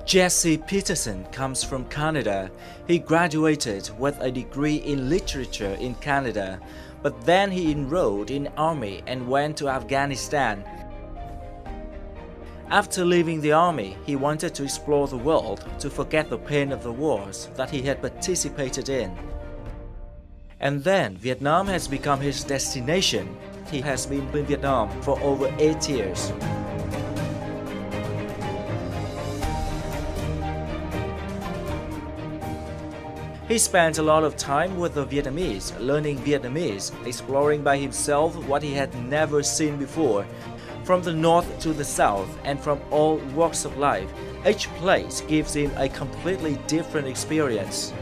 Jesse Peterson comes from Canada. He graduated with a degree in literature in Canada, but then he enrolled in army and went to Afghanistan. After leaving the army, he wanted to explore the world to forget the pain of the wars that he had participated in. And then Vietnam has become his destination. He has been in Vietnam for over 8 years. He spent a lot of time with the Vietnamese, learning Vietnamese, exploring by himself what he had never seen before. From the north to the south and from all walks of life, each place gives him a completely different experience.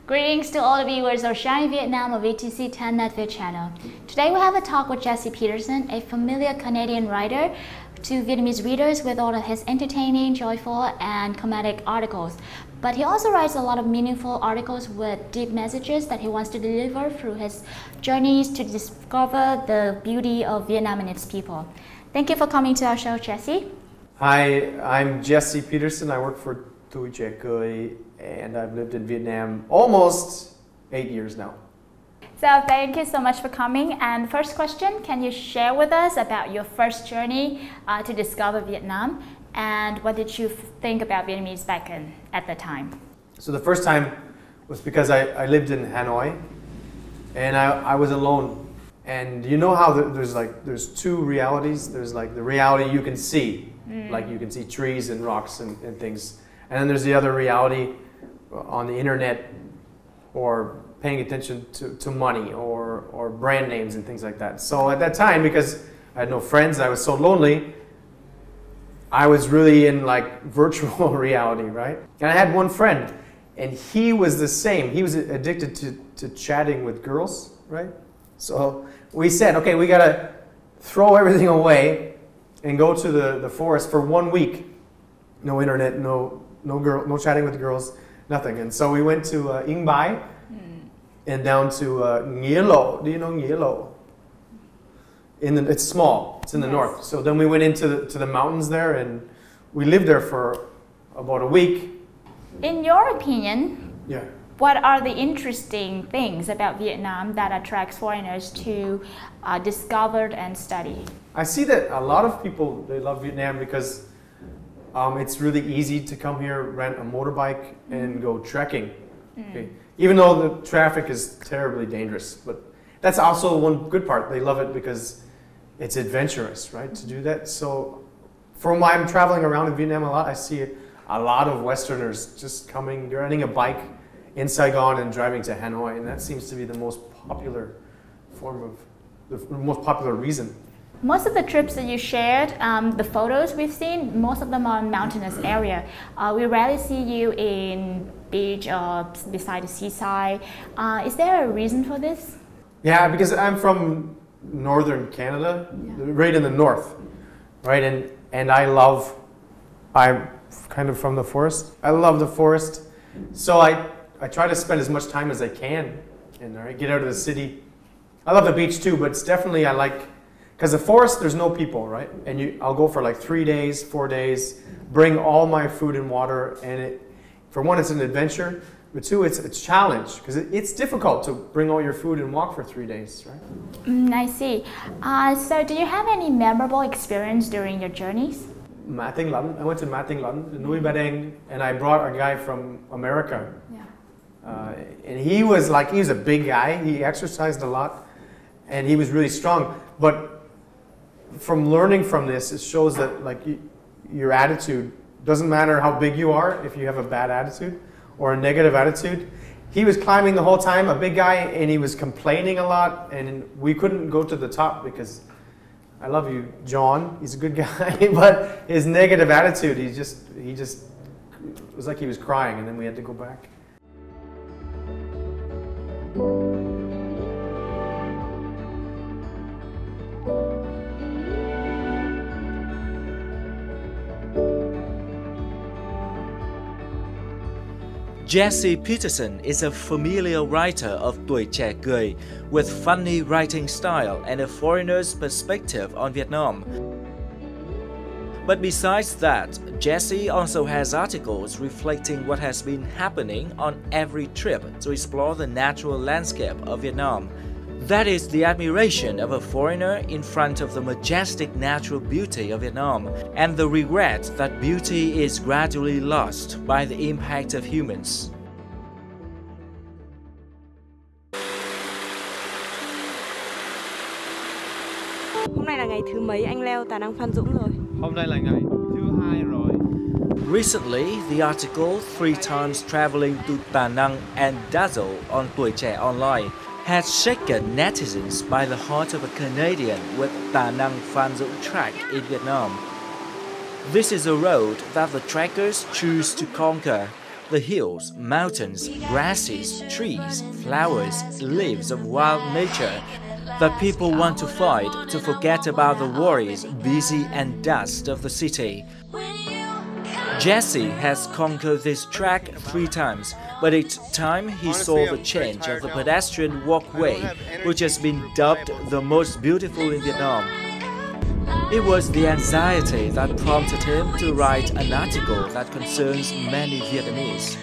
Greetings to all the viewers of Shine Vietnam of VTC10 Network channel. Today we have a talk with Jesse Peterson, a familiar Canadian writer to Vietnamese readers with all of his entertaining, joyful, and comedic articles. But he also writes a lot of meaningful articles with deep messages that he wants to deliver through his journeys to discover the beauty of Vietnam and its people. Thank you for coming to our show, Jesse. Hi, I'm Jesse Peterson. I work for Trai, cưỡi, and I've lived in Vietnam almost 8 years now. So thank you so much for coming. And first question, can you share with us about your first journey to discover Vietnam, and what did you think about Vietnamese back at the time? So the first time was because I lived in Hanoi, and I was alone. And you know how there's two realities. There's like the reality you can see, like you can see trees and rocks and things. And then there's the other reality on the internet, or paying attention to money or brand names and things like that. So at that time, because I had no friends, I was so lonely, I was really in like virtual reality, right? And I had one friend, and he was the same. He was addicted to chatting with girls, right? So we said, okay, we gotta throw everything away and go to the forest for 1 week. No internet, no chatting with girls, nothing. And so we went to Yên Bái and down to Nghĩa Lộ. Do you know Nghĩa Lộ? It's small. It's in the north. So then we went into the mountains there, and we lived there for about a week. In your opinion, yeah, what are the interesting things about Vietnam that attracts foreigners to discover and study? I see that a lot of people, they love Vietnam because it's really easy to come here, rent a motorbike, and go trekking. Okay. Even though the traffic is terribly dangerous, but that's also one good part. They love it because it's adventurous, right, to do that. So from why I'm traveling around in Vietnam a lot, I see a lot of Westerners just coming, renting a bike in Saigon and driving to Hanoi, and that seems to be the most popular reason. Most of the trips that you shared, the photos we've seen, most of them are in mountainous area. We rarely see you in beach or beside the seaside. Is there a reason for this? Yeah, because I'm from northern Canada, right in the north, right? And I'm kind of from the forest. I love the forest. So I try to spend as much time as I can and get out of the city. I love the beach too, but it's definitely because the forest, there's no people, right? And I'll go for like 3 days, 4 days, bring all my food and water, and for one, it's an adventure, but two, it's a challenge, because it's difficult to bring all your food and walk for 3 days, right? I see. So do you have any memorable experience during your journeys? I went to Ma Tinh Lẫn, Núi Ba Đen, and I brought a guy from America. Yeah. And he was a big guy, he exercised a lot, and he was really strong, but from learning from this, it shows that your attitude doesn't matter how big you are. If you have a bad attitude or a negative attitude, he was climbing the whole time, a big guy, and he was complaining a lot, and we couldn't go to the top because I love you, John. He's a good guy, but his negative attitude, he just it was like he was crying, and then we had to go back. Jesse Peterson is a familiar writer of Tuổi Trẻ Cười with funny writing style and a foreigner's perspective on Vietnam. But besides that, Jesse also has articles reflecting what has been happening on every trip to explore the natural landscape of Vietnam. That is the admiration of a foreigner in front of the majestic natural beauty of Vietnam, and the regret that beauty is gradually lost by the impact of humans. Hôm nay là ngày thứ mấy anh leo Tà Năng Phan Dũng rồi? Hôm nay là ngày thứ 2 rồi. Recently, the article 3 times traveling to Da Nang and Dazzle on Tuổi Trẻ Online has shaken netizens by the heart of a Canadian with Da Nang Phan Dũng track in Vietnam. This is a road that the trekkers choose to conquer. The hills, mountains, grasses, trees, flowers, leaves of wild nature that people want to fight to forget about the worries, busy and dust of the city. Jesse has conquered this track 3 times, but each time he saw the change of the pedestrian walkway, which has been dubbed the most beautiful in Vietnam. It was the anxiety that prompted him to write an article that concerns many Vietnamese.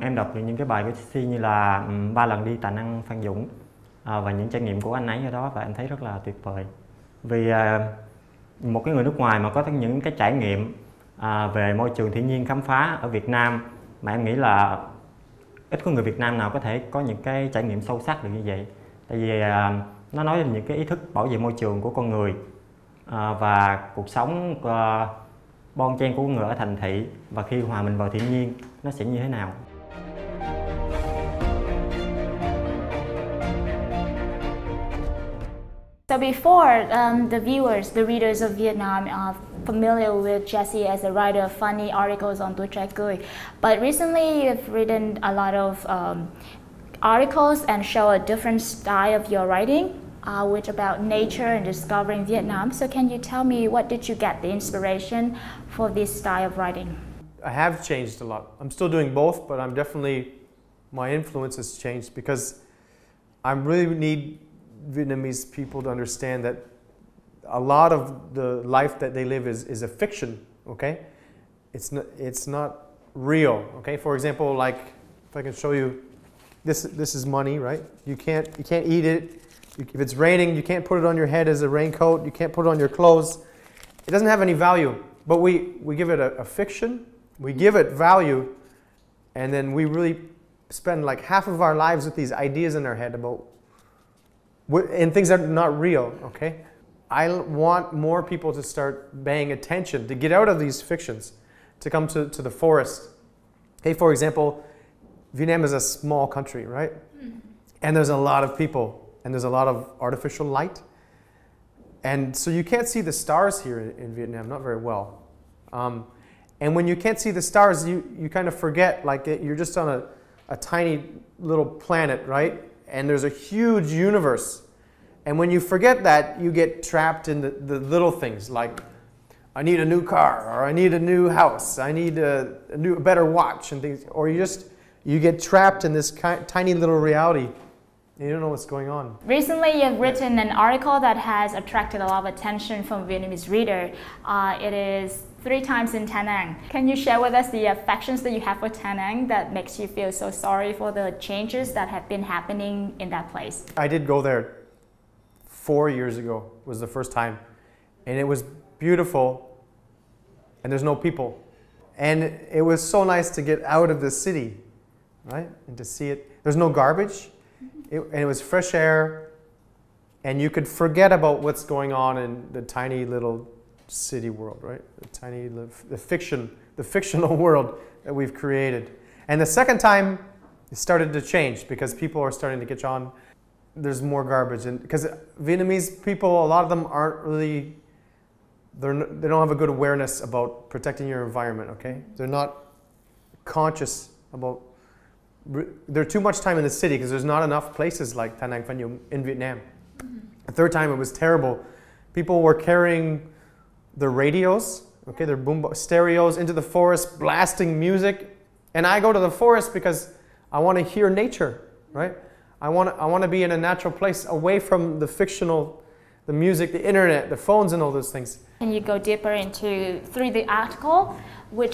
Em đọc được những cái bài VTC như là 3 lần đi Tà Năng Phan Dũng và những trải nghiệm của anh ấy ở đó, và em thấy rất là tuyệt vời. Vì một cái người nước ngoài mà có những cái trải nghiệm về môi trường thiên nhiên khám phá ở Việt Nam, mà em nghĩ là ít có người Việt Nam nào có thể có những cái trải nghiệm sâu sắc được như vậy. Tại vì nó nói đến những cái ý thức bảo vệ môi trường của con người và cuộc sống bon chen của người ở thành thị, và khi hòa mình vào thiên nhiên nó sẽ như thế nào. So before, the viewers, the readers of Vietnam are familiar with Jesse as a writer of funny articles on Tuổi Trẻ Cười. But recently you've written a lot of articles and show a different style of your writing, which about nature and discovering Vietnam. So can you tell me, what did you get the inspiration for this style of writing? I have changed a lot. I'm still doing both, but I'm definitely, my influence has changed because I really need Vietnamese people to understand that a lot of the life that they live is a fiction, okay? It's not real, okay? For example, like if I can show you, this is money, right? You can't eat it. If it's raining, you can't put it on your head as a raincoat. You can't put it on your clothes. It doesn't have any value, but we give it a fiction. We give it value, and then we really spend like half of our lives with these ideas in our head about and things that are not real, okay? I want more people to start paying attention, to get out of these fictions, to come to the forest. Hey, for example, Vietnam is a small country, right? And there's a lot of people, and there's a lot of artificial light. And so you can't see the stars here in Vietnam, not very well. And when you can't see the stars, you kind of forget, like you're just on a tiny little planet, right? And there's a huge universe. And when you forget that, you get trapped in the little things, like I need a new car, or I need a new house, I need a better watch, and things. Or you get trapped in this tiny little reality, and you don't know what's going on. Recently, you've written an article that has attracted a lot of attention from Vietnamese reader. It is 3 times in Da Nang. Can you share with us the affections that you have for Da Nang that makes you feel so sorry for the changes that have been happening in that place? I did go there 4 years ago, was the first time. And it was beautiful, and there's no people. And it was so nice to get out of the city, right? And to see it. There's no garbage, and it was fresh air, and you could forget about what's going on in the tiny little city world, right? The fictional world that we've created. And the second time, it started to change because people are starting to catch on. there's more garbage, and because Vietnamese people, a lot of them aren't really, they don't have a good awareness about protecting your environment. Okay, they're not conscious about. They're too much time in the city because there's not enough places like Thanh Anh Phan Nhung in Vietnam. The third time it was terrible. People were carrying their radios, okay, their boom stereos into the forest, blasting music. And I go to the forest because I want to hear nature, right? I want to be in a natural place, away from the fictional, the music, the internet, the phones, and all those things. Can you go deeper into, through the article, what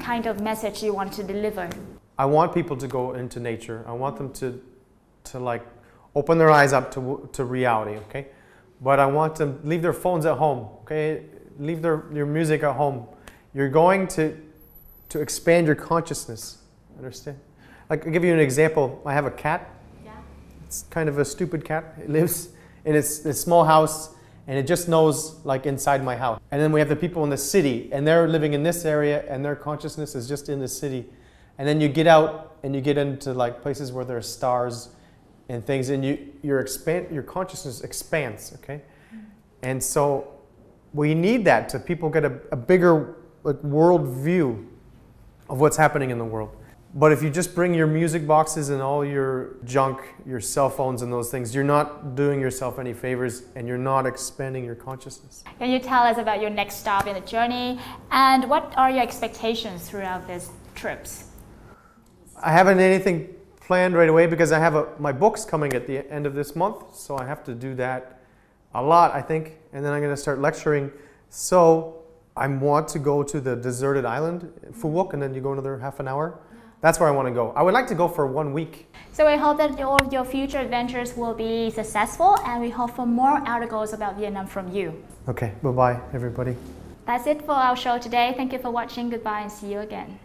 kind of message you want to deliver? I want people to go into nature. I want them to like open their eyes up to reality, okay? But I want them to leave their phones at home, okay? Leave your music at home. You're going to expand your consciousness, understand? Like, I'll give you an example. I have a cat. Yeah. It's kind of a stupid cat. It lives in a small house, and it just knows like inside my house. And then we have the people in the city, and they're living in this area, and their consciousness is just in the city. And then you get out and you get into like places where there are stars and things, and your consciousness expands, okay? And so we need that to people get a bigger like world view of what's happening in the world. But if you just bring your music boxes and all your junk, your cell phones and those things, you're not doing yourself any favors, and you're not expanding your consciousness. Can you tell us about your next stop in the journey, and what are your expectations throughout these trips? I haven't anything planned right away because I have my book's coming at the end of this month, so I have to do that a lot, I think, and then I'm going to start lecturing. So I want to go to the deserted island, Phu, and then you go another half an hour. That's where I want to go. I would like to go for 1 week. So we hope that all of your future adventures will be successful, and we hope for more articles about Vietnam from you. Okay, bye-bye, everybody. That's it for our show today. Thank you for watching. Goodbye and see you again.